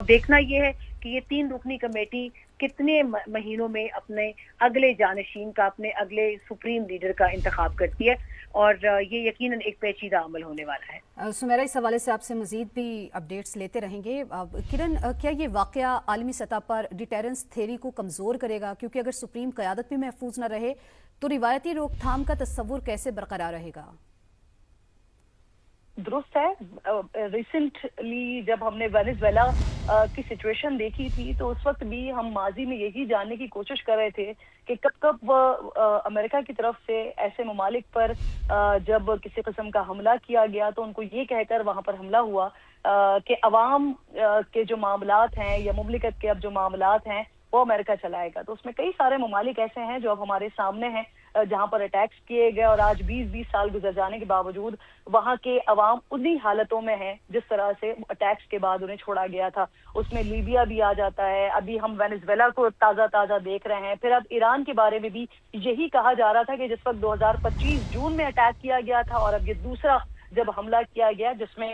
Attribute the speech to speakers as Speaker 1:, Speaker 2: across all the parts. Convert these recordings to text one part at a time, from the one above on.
Speaker 1: देखना ये है कि ये 3 रुकनी कमेटी कितने महीनों में अपने अगले जानशीन का, अपने अगले सुप्रीम लीडर का इंतखाब करती है, और ये यकीनन एक पेचीदा अमल होने वाला है।
Speaker 2: सुमेरा, इस हवाले से आपसे मजीद भी अपडेट्स लेते रहेंगे। किरण, क्या ये वाकया आलमी सतह पर डिटेरेंस थेरी को कमज़ोर करेगा? क्योंकि अगर सुप्रीम क़यादत भी महफूज न रहे तो रिवायती रोकथाम का तस्वुर कैसे बरकरार रहेगा?
Speaker 3: दुरुस्त है। रिसेंटली जब हमने वेनेजुएला की सिचुएशन देखी थी तो उस वक्त भी हम माजी में यही जानने की कोशिश कर रहे थे कि कब कब अमेरिका की तरफ से ऐसे ममालिक पर जब किसी किस्म का हमला किया गया तो उनको ये कहकर वहां पर हमला हुआ कि अवाम के जो मामलात हैं या मुमलिकत के अब जो मामलात हैं वो अमेरिका चलाएगा। तो उसमें कई सारे ममालिक ऐसे हैं जो अब हमारे सामने हैं जहां पर अटैक्स किए गए, और आज 20-20 साल गुजर जाने के बावजूद वहां के अवाम उन्हीं हालतों में हैं जिस तरह से अटैक्स के बाद उन्हें छोड़ा गया था। उसमें लीबिया भी आ जाता है, अभी हम वेनेजुएला को ताजा देख रहे हैं, फिर अब ईरान के बारे में भी यही कहा जा रहा था कि जिस वक्त 2025 जून में अटैक किया गया था और अब ये दूसरा जब हमला किया गया जिसमें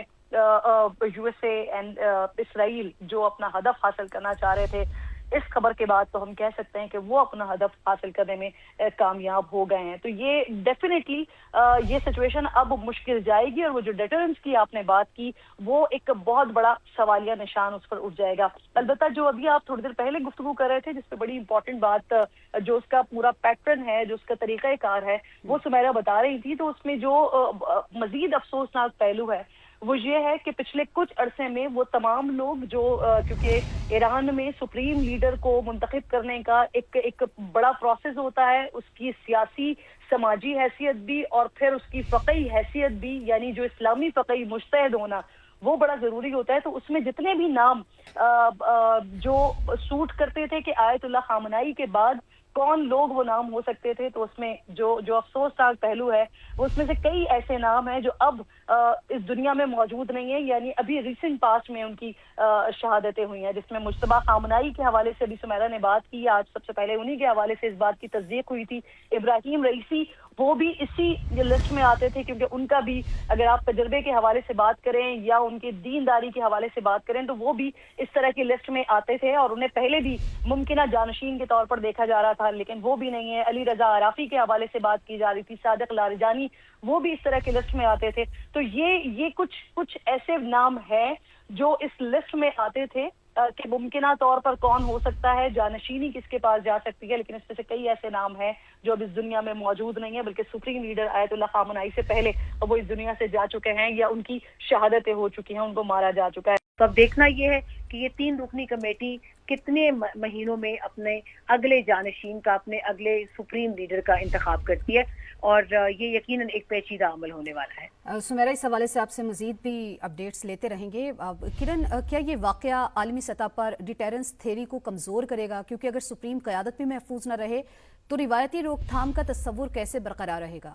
Speaker 3: यूएसए एंड इसराइल जो अपना हदफ हासिल करना चाह रहे थे, इस खबर के बाद तो हम कह सकते हैं कि वो अपना हदफ हासिल करने में कामयाब हो गए हैं। तो ये डेफिनेटली ये सिचुएशन अब मुश्किल जाएगी, और वो जो डिटरेंस की आपने बात की वो एक बहुत बड़ा सवालिया निशान उस पर उठ जाएगा। अलबत्ता जो अभी आप थोड़ी देर पहले गुफ्तगू कर रहे थे जिस पे बड़ी इंपॉर्टेंट बात जो उसका पूरा पैटर्न है, जो उसका तरीक़ाकार है, वो सुमेरा बता रही थी, तो उसमें जो मजीद अफसोसनाक पहलू है वो ये है कि पिछले कुछ अरसे में वो तमाम लोग जो क्योंकि ईरान में सुप्रीम लीडर को मुंतखब करने का एक बड़ा प्रोसेस होता है, उसकी सियासी समाजी हैसियत भी और फिर उसकी फ़क़ी हैसियत भी, यानी जो इस्लामी फ़क़ी मुज्तहिद होना वो बड़ा ज़रूरी होता है। तो उसमें जितने भी नाम जो सूट करते थे कि आयतुल्लाह ख़ामनेई के बाद कौन लोग वो नाम हो सकते थे, तो उसमें जो अफसोसनाक पहलू है वो उसमें से कई ऐसे नाम हैं जो अब इस दुनिया में मौजूद नहीं है, यानी अभी रिसेंट पास्ट में उनकी शहादतें हुई हैं, जिसमें मुज्तबा ख़ामनेई के हवाले से अभी सुमेरा ने बात की, आज सबसे पहले उन्हीं के हवाले से इस बात की तस्दीक हुई थी। इब्राहिम रईसी वो भी इसी लिस्ट में आते थे, क्योंकि उनका भी अगर आप तजर्बे के हवाले से बात करें या उनकी दीनदारी के हवाले से बात करें तो वो भी इस तरह की लिस्ट में आते थे, और उन्हें पहले भी मुमकिना जानशीन के तौर पर देखा जा रहा था, लेकिन वो भी नहीं है। अली रजा आराफी के हवाले से बात की जा रही थी, सादिक लारिजानी वो भी इस तरह की लिस्ट में आते थे। तो ये कुछ ऐसे नाम हैं जो इस लिस्ट में आते थे कि मुमकिना तौर पर कौन हो सकता है, जानशीनी किसके पास जा सकती है, लेकिन इसमें से कई ऐसे नाम हैं जो अब इस दुनिया में मौजूद नहीं है, बल्कि सुप्रीम लीडर आयतुल्लाह ख़ामनेई से पहले वो इस दुनिया से जा चुके हैं या उनकी शहादतें हो चुकी हैं, उनको मारा जा चुका है।
Speaker 1: तो अब देखना ये है कि ये 3 रुकनी कमेटी कितने महीनों में अपने अगले जानशीन का, अपने अगले सुप्रीम लीडर का इंतखाब करती है, और ये यकीनन एक पेचीदा अमल होने वाला है।
Speaker 2: सुमेरा, इस हवाले से आपसे मजीद भी अपडेट्स लेते रहेंगे। किरण, क्या ये वाकया आलमी सतह पर डिटेरेंस थेरी को कमज़ोर करेगा? क्योंकि अगर सुप्रीम क़यादत भी महफूज न रहे तो रिवायती रोकथाम का तस्वुर कैसे बरकरार रहेगा?